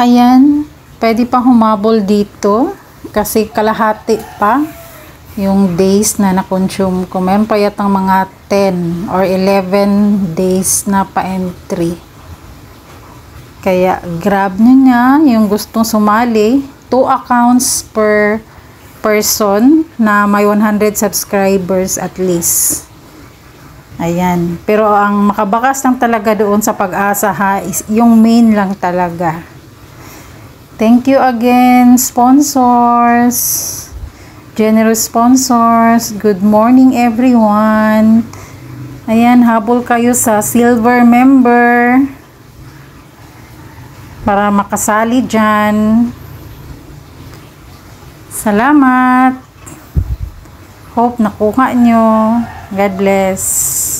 Ayan, pwede pa humabol dito kasi kalahati pa yung days na na-consume ko. Meron pa yatang mga 10 or 11 days na pa-entry. Kaya grab nyo na yung gustong sumali. 2 accounts per person na may 100 subscribers at least. Ayan. Pero ang makabakas lang talaga doon sa Pag-asa ha, is yung main lang talaga. Thank you again, sponsors. Generous sponsors. Good morning, everyone. Ayan, habol kayo sa silver member para makasali dyan. Salamat. Hope nakuha nyo. God bless.